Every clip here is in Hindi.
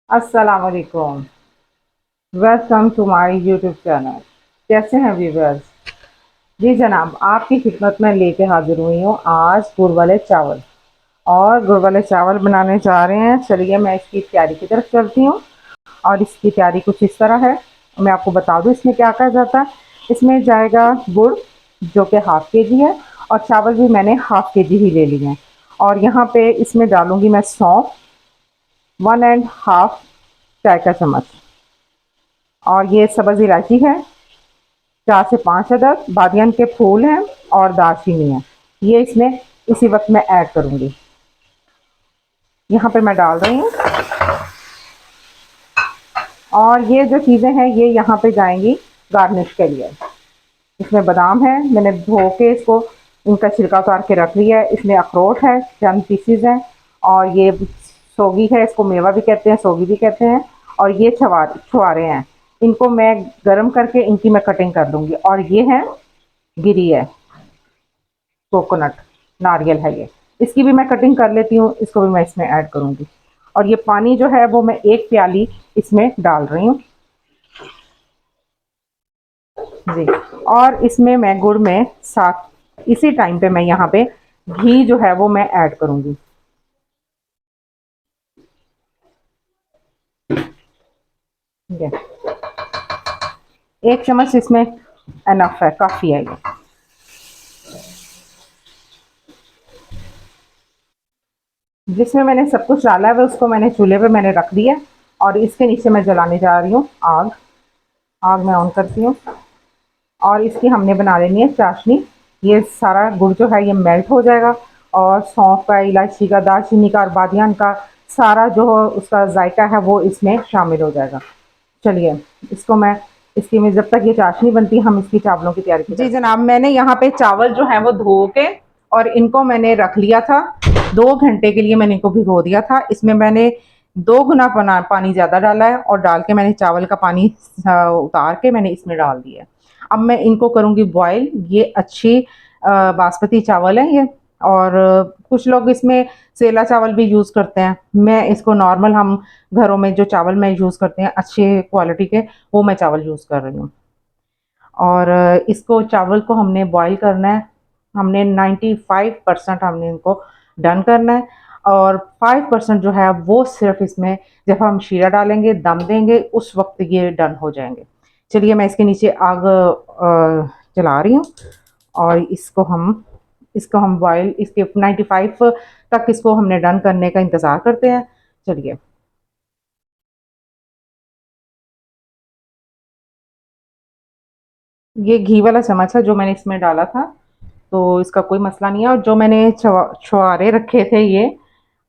अस्सलाम वालेकुम। Welcome to my YouTube channel. कैसे हैं व्यूअर्स? जी जनाब, आपकी खिदमत में लेके हाजिर हुई हूँ आज गुड़ वाले चावल। और गुड़ वाले चावल बनाने जा रहे हैं। चलिए मैं इसकी तैयारी की तरफ चलती हूँ। और इसकी तैयारी कुछ इस तरह है। मैं आपको बता दूँ इसमें क्या क्या जाता है। इसमें जाएगा गुड़, जो कि हाफ के जी है। और चावल भी मैंने हाफ के जी ही ले लिए हैं। और यहाँ पे इसमें डालूंगी मैं सौंफ, 1.5 चाय का चम्मच। और ये सब्ज़ इलायची है, 4 से 5 अदद बादियान के फूल हैं। और दालचीनी है। ये इसमें इसी वक्त मैं ऐड करूंगी। यहाँ पे मैं डाल रही हूँ। और ये जो चीज़ें हैं ये यहाँ पे जाएंगी गार्निश के लिए। इसमें बादाम है, मैंने धो के इसको इनका छिलका उतार के रख लिया है। इसमें अखरोट है, चंद पीसीज हैं। और ये सोगी है, इसको मेवा भी कहते हैं, सोगी भी कहते हैं। और ये छुआरे हैं। इनको मैं गर्म करके इनकी मैं कटिंग कर दूंगी। और ये है गिरी है, कोकोनट, नारियल है ये। इसकी भी मैं कटिंग कर लेती हूँ, इसको भी मैं इसमें ऐड करूँगी। और ये पानी जो है वो मैं 1 प्याली इसमें डाल रही हूँ। जी। और इसमें मैं गुड़ में साथ इसी टाइम पे मैं यहाँ पे घी जो है वो मैं ऐड करूँगी। ठीक है, 1 चम्मच इसमें एनफ है, काफ़ी है ये। जिसमें मैंने सब कुछ डाला है वो उसको मैंने चूल्हे पे मैंने रख दिया। और इसके नीचे मैं जलाने जा रही हूँ आग। आग मैं ऑन करती हूँ। और इसकी हमने बना लेनी है चाशनी। ये सारा गुड़ जो है ये मेल्ट हो जाएगा। और सौंफ का, इलायची का, दालचीनी का और बादियान का सारा जो उसका जायका है वो इसमें शामिल हो जाएगा। चलिए, इसको मैं इसकी में जब तक ये चाशनी बनती है हम इसकी चावलों की तैयारी जी जनाब, मैंने यहाँ पे चावल जो है वो धो के और इनको मैंने रख लिया था। 2 घंटे के लिए मैंने इनको भिगो दिया था। इसमें मैंने 2 गुना पानी ज़्यादा डाला है। और डाल के मैंने चावल का पानी उतार के मैंने इसमें डाल दिया है। अब मैं इनको करूँगी बॉयल। ये अच्छी बासमती चावल है ये। और कुछ लोग इसमें सेला चावल भी यूज़ करते हैं। मैं इसको नॉर्मल, हम घरों में जो चावल मैं यूज़ करते हैं अच्छे क्वालिटी के, वो मैं चावल यूज़ कर रही हूँ। और इसको चावल को हमने बॉईल करना है। हमने 95% हमने इनको डन करना है। और 5% जो है वो सिर्फ इसमें जब हम शीरा डालेंगे, दम देंगे, उस वक्त ये डन हो जाएंगे। चलिए मैं इसके नीचे आग जला रही हूँ। और इसको हम बॉयल, इसके 95 तक इसको हमने डन करने का इंतज़ार करते हैं। चलिए। ये घी वाला चम्मच है जो मैंने इसमें डाला था। तो इसका कोई मसला नहीं है। और जो मैंने छुआरे रखे थे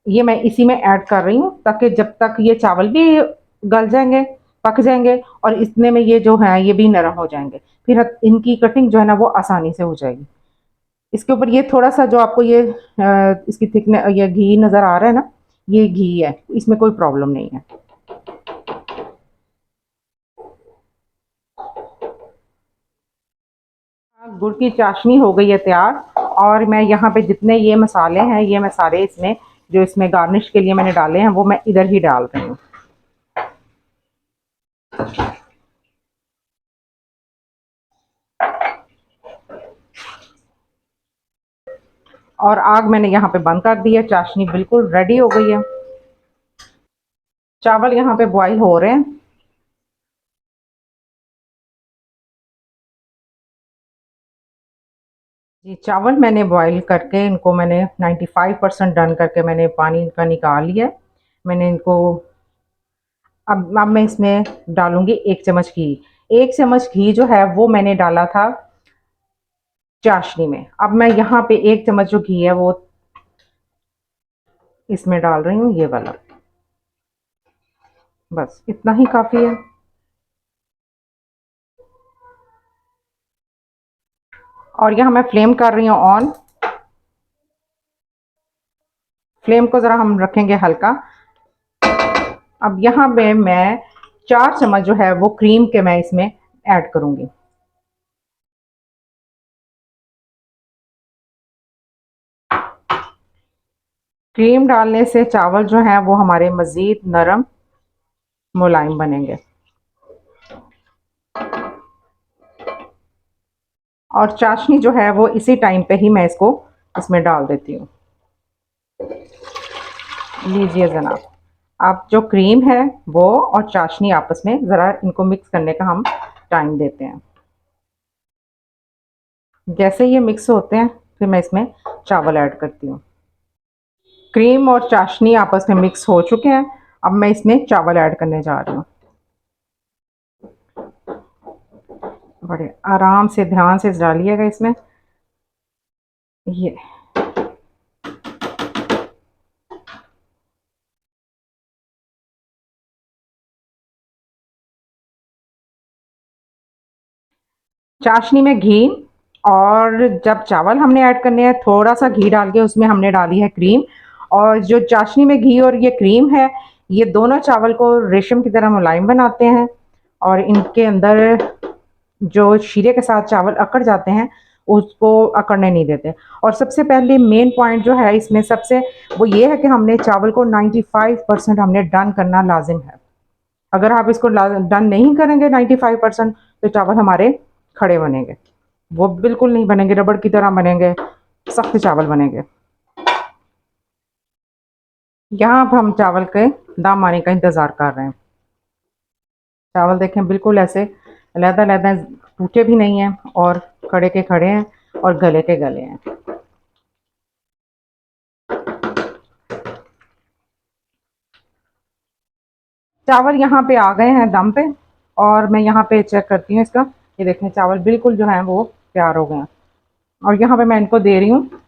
ये मैं इसी में ऐड कर रही हूँ, ताकि जब तक ये चावल भी गल जाएंगे, पक जाएंगे, और इतने में ये जो है ये भी नरम हो जाएंगे। फिर इनकी कटिंग जो है ना वो आसानी से हो जाएगी। इसके ऊपर ये थोड़ा सा जो आपको ये इसकी थिकनेस, ये घी नज़र आ रहा है ना, ये घी है, इसमें कोई प्रॉब्लम नहीं है। गुड़ की चाशनी हो गई है तैयार। और मैं यहाँ पे जितने ये मसाले हैं ये मैं सारे इसमें, जो इसमें गार्निश के लिए मैंने डाले हैं, वो मैं इधर ही डाल रही हूँ। और आग मैंने यहाँ पे बंद कर दी है। चाशनी बिल्कुल रेडी हो गई है। चावल यहाँ पे बॉईल हो रहे हैं। जी, चावल मैंने बॉईल करके इनको मैंने 95% डन करके मैंने पानी इनका निकाल लिया है। मैंने इनको, अब मैं इसमें डालूंगी 1 चम्मच घी। 1 चम्मच घी जो है वो मैंने डाला था चाशनी में। अब मैं यहाँ पे 1 चम्मच जो घी है वो इसमें डाल रही हूँ, ये वाला। बस इतना ही काफ़ी है। और यहाँ मैं फ्लेम कर रही हूँ ऑन। फ्लेम को ज़रा हम रखेंगे हल्का। अब यहाँ पे मैं 4 चम्मच जो है वो क्रीम के मैं इसमें ऐड करूँगी। क्रीम डालने से चावल जो है वो हमारे मज़ीद नरम मुलायम बनेंगे। और चाशनी जो है वो इसी टाइम पे ही मैं इसको इसमें डाल देती हूँ। लीजिए जनाब, आप जो क्रीम है वो और चाशनी आपस में ज़रा इनको मिक्स करने का हम टाइम देते हैं। जैसे ये मिक्स होते हैं फिर मैं इसमें चावल ऐड करती हूँ। क्रीम और चाशनी आपस में मिक्स हो चुके हैं, अब मैं इसमें चावल ऐड करने जा रही हूँ। बड़े आराम से ध्यान से डालिएगा इसमें। ये चाशनी में घी, और जब चावल हमने ऐड करने हैं थोड़ा सा घी डाल के उसमें हमने डाली है क्रीम। और जो चाशनी में घी और ये क्रीम है, ये दोनों चावल को रेशम की तरह मुलायम बनाते हैं और इनके अंदर जो शीरे के साथ चावल अकड़ जाते हैं उसको अकड़ने नहीं देते। और सबसे पहले मेन पॉइंट जो है इसमें सबसे, वो ये है कि हमने चावल को 95% हमने डन करना लाजिम है। अगर आप इसको डन नहीं करेंगे 95%, तो चावल हमारे खड़े बनेंगे, वो बिल्कुल नहीं बनेंगे, रबड़ की तरह बनेंगे, सख्त चावल बनेंगे। यहाँ अब हम चावल के दम आने का इंतज़ार कर रहे हैं। चावल देखें बिल्कुल ऐसे लहदा-लहदा, टूटे भी नहीं हैं और खड़े के खड़े हैं और गले के गले हैं। चावल यहाँ पे आ गए हैं दम पे, और मैं यहाँ पे चेक करती हूँ इसका। ये देखें चावल बिल्कुल जो है वो तैयार हो गए हैं, और यहाँ पे मैं इनको दे रही हूँ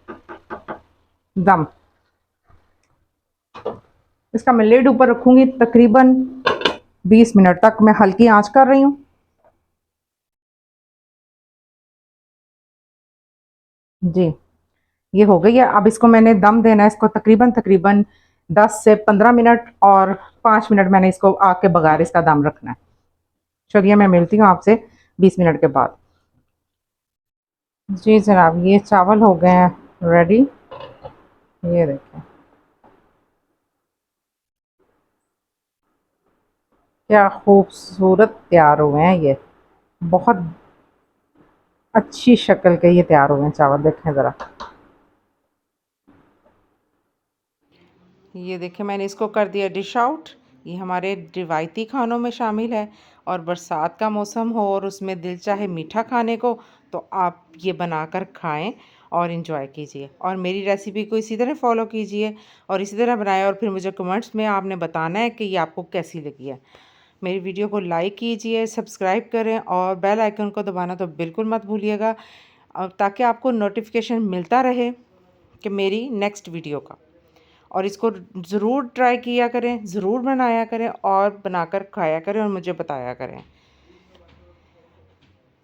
दम। इसका मैं लिड ऊपर रखूँगी, तकरीबन 20 मिनट तक मैं हल्की आंच कर रही हूँ। जी, ये हो गई है। अब इसको मैंने दम देना है, इसको तकरीबन तकरीबन 10 से 15 मिनट, और 5 मिनट मैंने इसको आग के बगैर इसका दम रखना है। चलिए मैं मिलती हूँ आपसे 20 मिनट के बाद। जी जनाब, ये चावल हो गए हैं रेडी। ये देखें क्या खूबसूरत तैयार हुए हैं ये, बहुत अच्छी शक्ल के ये तैयार हुए हैं चावल, देखें ज़रा। ये देखिए मैंने इसको कर दिया डिश आउट। ये हमारे रिवायती खानों में शामिल है, और बरसात का मौसम हो और उसमें दिल चाहे मीठा खाने को, तो आप ये बनाकर खाएं और इन्जॉय कीजिए। और मेरी रेसिपी को इसी तरह फॉलो कीजिए और इसी तरह बनाएं, और फिर मुझे कमेंट्स में आपने बताना है कि ये आपको कैसी लगी है। मेरी वीडियो को लाइक कीजिए, सब्सक्राइब करें और बेल आइकन को दबाना तो बिल्कुल मत भूलिएगा, ताकि आपको नोटिफिकेशन मिलता रहे कि मेरी नेक्स्ट वीडियो का। और इसको ज़रूर ट्राई किया करें, ज़रूर बनाया करें और बनाकर खाया करें और मुझे बताया करें।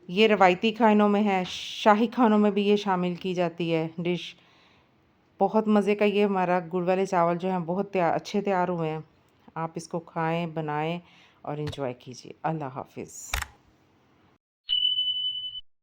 ये रवायती खानों में है, शाही खानों में भी ये शामिल की जाती है डिश। बहुत मज़े का ये हमारा गुड़ वाले चावल जो हैं बहुत अच्छे तैयार हुए हैं। आप इसको खाएं, बनाएं और इन्जॉय कीजिए। अल्लाह हाफिज़।